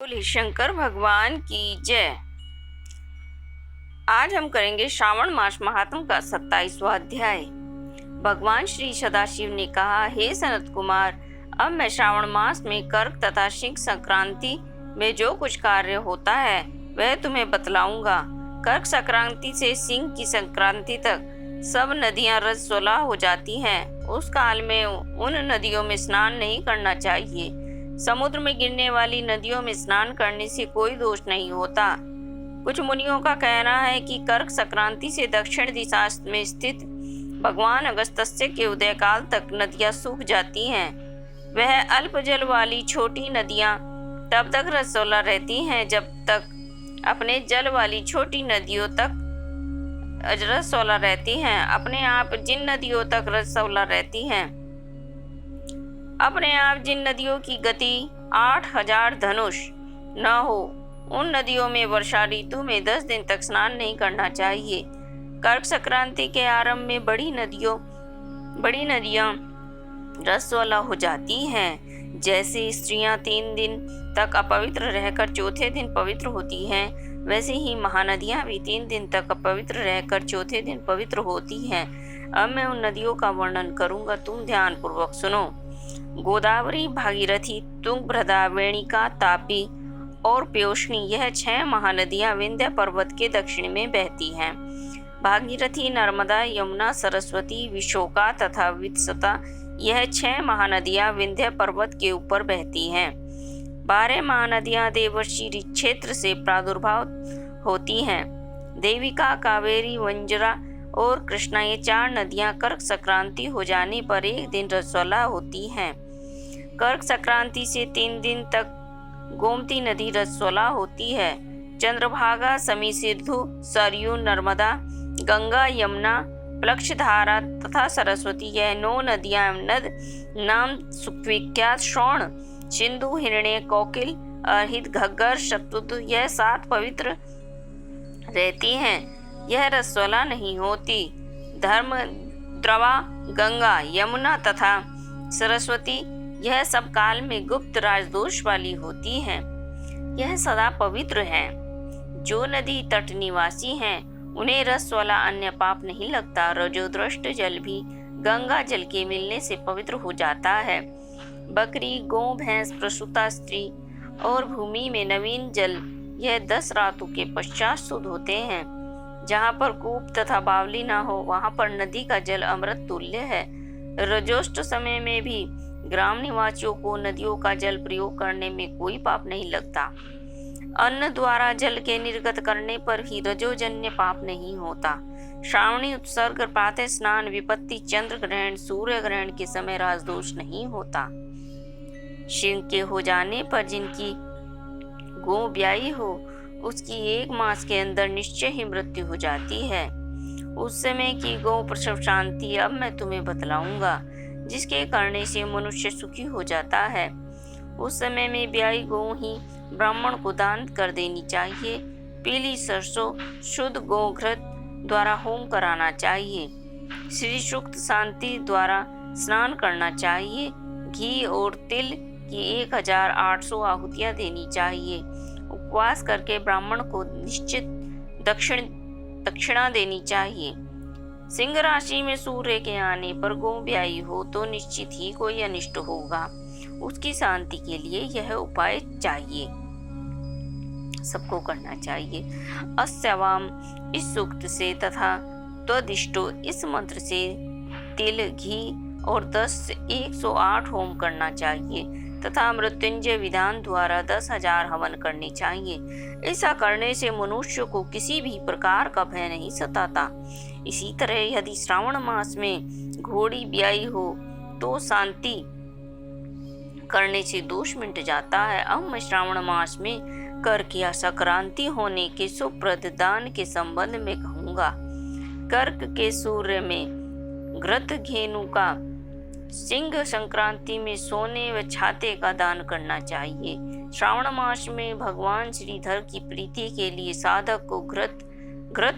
बोले शंकर भगवान की जय। आज हम करेंगे श्रावण मास महात्म का 27वां अध्याय। भगवान श्री सदाशिव ने कहा, हे सनत कुमार, अब मैं श्रावण मास में कर्क तथा सिंह संक्रांति में जो कुछ कार्य होता है वह तुम्हें बतलाऊंगा। कर्क संक्रांति से सिंह की संक्रांति तक सब नदियां रजस्वला हो जाती हैं। उस काल में उन नदियों में स्नान नहीं करना चाहिए। समुद्र में गिरने वाली नदियों में स्नान करने से कोई दोष नहीं होता। कुछ मुनियों का कहना है कि कर्क संक्रांति से दक्षिण दिशा में स्थित भगवान अगस्त्य के उदय काल तक नदियां सूख जाती हैं। वह अल्प जल वाली छोटी नदियां तब तक रजस्वला रहती हैं जब तक अपने जल वाली छोटी नदियों तक रजस्वला रहती हैं। अपने आप जिन नदियों तक रजस्वला रहती हैं, अपने आप जिन नदियों की गति 8000 धनुष न हो, उन नदियों में वर्षा ऋतु में 10 दिन तक स्नान नहीं करना चाहिए। कर्क संक्रांति के आरंभ में बड़ी नदियां रजस्वला हो जाती हैं। जैसे स्त्रियां 3 दिन तक अपवित्र रहकर चौथे दिन पवित्र होती हैं, वैसे ही महानदियां भी 3 दिन तक अपवित्र रहकर चौथे दिन पवित्र होती हैं। अब मैं उन नदियों का वर्णन करूंगा, तुम ध्यान पूर्वक सुनो। गोदावरी, भागीरथी, तुंगभद्रा, वेणिका, तापी और प्योष्णी, यह 6 महानदियां विंध्य पर्वत के दक्षिण में बहती हैं। भागीरथी, नर्मदा, यमुना, सरस्वती, विशोका तथा वित्सता, यह 6 महानदियां विंध्य पर्वत के ऊपर बहती हैं। 12 महानदियां देवर्षि क्षेत्र से प्रादुर्भाव होती हैं। देविका, कावेरी, वंजरा और कृष्णा, ये 4 नदियां कर्क संक्रांति हो जाने पर एक दिन रजस्वला होती हैं। कर्क संक्रांति से 3 दिन तक गोमती नदी रजस्वला होती है। चंद्रभागा, समीसिंधु, सरयू, नर्मदा, गंगा, यमुना, प्लक्षधारा तथा सरस्वती, यह 9 नदियां नद नाम सुविख्यात श्रवण, सिंधु, हिरण्य, कोकिल, अर्हित, घग्गर, शतुद्र, यह 7 पवित्र रहती हैं। यह रजस्वला नहीं होती। धर्म, द्रवा, गंगा, यमुना तथा सरस्वती, यह सब काल में गुप्त राजदोष वाली होती हैं। यह सदा पवित्र हैं। जो नदी तट निवासी हैं उन्हें रजस्वला अन्य पाप नहीं लगता। रजोदृष्ट जल भी गंगा जल के मिलने से पवित्र हो जाता है। बकरी, गौ, भैंस, प्रसूता स्त्री और भूमि में नवीन जल, यह 10 रातों के पश्चात शुद्ध होते हैं। जहाँ पर कूप तथा बावली न हो, वहाँ पर नदी का जल अमृत तुल्य है। रजोष्ट समय में भी ग्राम निवासियों को नदियों का जल प्रयोग करने में कोई पाप नहीं लगता। अन्न द्वारा जल के निर्गत करने पर ही रजोजन्य पाप नहीं होता। श्रावणी उत्सर्ग, प्रातः स्नान, विपत्ति, चंद्र ग्रहण, सूर्य ग्रहण के समय राजदोष नहीं होता। सिंह के हो जाने पर जिनकी गौ ब्याई हो, उसकी 1 मास के अंदर निश्चय ही मृत्यु हो जाती है। उस समय की गौ प्रसव शांति अब मैं तुम्हें बतलाऊंगा, जिसके करने से मनुष्य सुखी हो जाता है। उस समय में ब्याई गौ ही ब्राह्मण को दान कर देनी चाहिए। पीली सरसों शुद्ध गोघृत द्वारा होम कराना चाहिए। श्री सूक्त शांति द्वारा स्नान करना चाहिए। घी और तिल की 1800 आहुतियां देनी चाहिए। उपवास करके ब्राह्मण को निश्चित दक्षिणा देनी चाहिए। सिंह राशि में सूर्य के आने पर गौ ब्याई हो तो निश्चित ही कोई अनिष्ट होगा। उसकी शांति के लिए यह उपाय चाहिए, सबको करना चाहिए। अस्यवाम इस सूक्त से तथा त्वदिष्टो इस मंत्र से तिल, घी और 10 से 108 होम करना चाहिए तथा मृत्युंजय विधान द्वारा 10,000 हवन करने चाहिए। ऐसा करने से मनुष्य को किसी भी प्रकार का भय नहीं सताता। इसी तरह यदि श्रावण मास में घोड़ी ब्याई हो तो शांति करने से दोष मिट जाता है। अब मैं श्रावण मास में कर्क या संक्रांति होने के सुप्रद दान के संबंध में कहूँगा। कर्क के सूर्य में घृत घेनु का, सिंह संक्रांति में सोने व छाते का दान करना चाहिए। श्रावण मास में भगवान श्रीधर की प्रीति के लिए साधक को घृत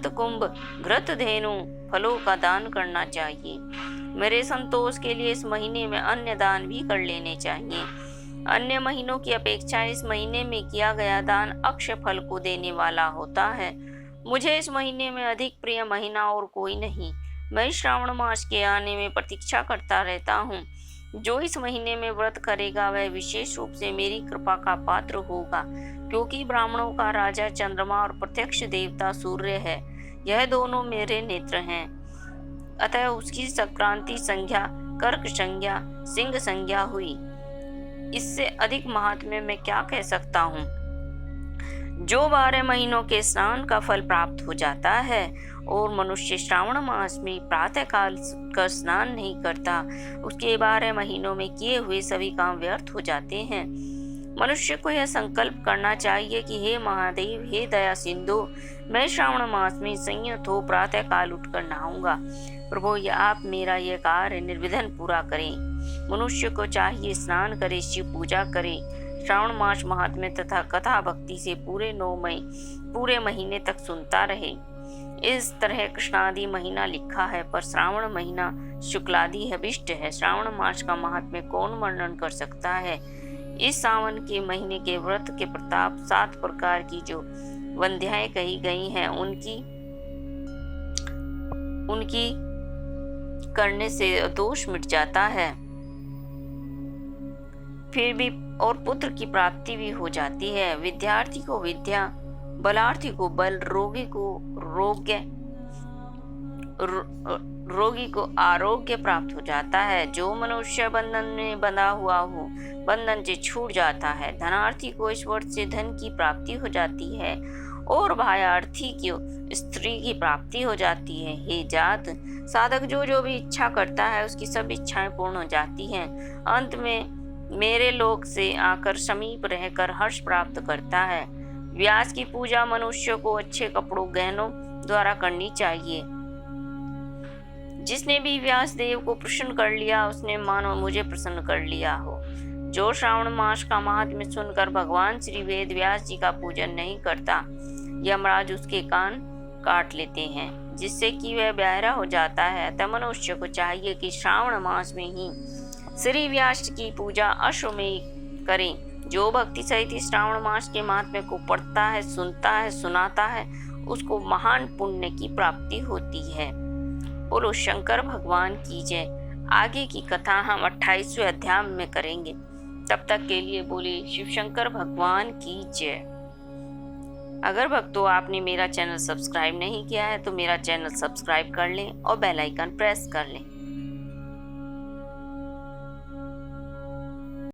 कुंभ, घृत धेनु फलों का दान करना चाहिए। मेरे संतोष के लिए इस महीने में अन्य दान भी कर लेने चाहिए। अन्य महीनों की अपेक्षा इस महीने में किया गया दान अक्षय फल को देने वाला होता है। मुझे इस महीने में अधिक प्रिय महीना और कोई नहीं। मैं श्रावण मास के आने में प्रतीक्षा करता रहता हूँ। जो इस महीने में व्रत करेगा वह विशेष रूप से मेरी कृपा का पात्र होगा, क्योंकि ब्राह्मणों का राजा चंद्रमा और प्रत्यक्ष देवता सूर्य है। यह दोनों मेरे नेत्र हैं। अतः उसकी संक्रांति संज्ञा कर्क संज्ञा सिंह संज्ञा हुई। इससे अधिक महात्म्य मैं क्या कह सकता हूँ। जो 12 महीनों के स्नान का फल प्राप्त हो जाता है और मनुष्य श्रावण मास में प्रातः काल कर स्नान नहीं करता, उसके 12 महीनों में किए हुए सभी काम व्यर्थ हो जाते हैं। मनुष्य को यह संकल्प करना चाहिए कि हे महादेव, हे दया सिंधु, मैं श्रावण मास में संयत हो प्रातः काल उठकर नहाऊंगा। प्रभु, आप मेरा यह कार्य निर्विघ्न पूरा करें। मनुष्य को चाहिए स्नान करे, शिव पूजा करे, श्रावण मास महात्म्य तथा कथा भक्ति से पूरे महीने तक सुनता रहे। इस तरह कृष्णादि महीना लिखा है, पर श्रावण महीना शुक्लादि हविष्ट है। श्रावण मास का महात्म्य कौन वर्णन कर सकता है। इस सावन के महीने के व्रत के प्रताप 7 प्रकार की जो वंध्याएं कही गई हैं उनकी करने से दोष मिट जाता है। फिर भी और पुत्र की प्राप्ति भी हो जाती है। विद्यार्थी को विद्या, बलार्थी को बल, रोगी को आरोग्य प्राप्त हो जाता है। जो मनुष्य बंधन में बंधा हुआ हो बंधन से छूट जाता है। धनार्थी को ईश्वर से धन की प्राप्ति हो जाती है और भायार्थी को स्त्री की प्राप्ति हो जाती है। हे जात, साधक जो भी इच्छा करता है उसकी सब इच्छाएं पूर्ण हो जाती हैं। अंत में मेरे लोक से आकर समीप रहकर हर्ष प्राप्त करता है। व्यास की पूजा मनुष्य को अच्छे कपड़ों गहनों द्वारा करनी चाहिए। जिसने भी व्यास देव को प्रसन्न कर लिया उसने मानो मुझे प्रसन्न कर लिया हो। जो श्रावण मास का महात्म्य सुनकर भगवान श्री वेद व्यास जी का पूजन नहीं करता, यमराज उसके कान काट लेते हैं, जिससे कि वह बहरा हो जाता है। अतः मनुष्य को चाहिए कि श्रावण मास में ही श्री व्यास की पूजा अश्वमेध करें। जो भक्ति सहित श्रावण मास के महात्म्य को पढ़ता है, सुनता है, सुनाता है, उसको महान पुण्य की प्राप्ति होती है। बोलो शंकर भगवान की जय। आगे की कथा हम 28वें अध्याय में करेंगे। तब तक के लिए बोले शिव शंकर भगवान की जय। अगर भक्तों आपने मेरा चैनल सब्सक्राइब नहीं किया है तो मेरा चैनल सब्सक्राइब कर लें और बेल आइकन प्रेस कर लें।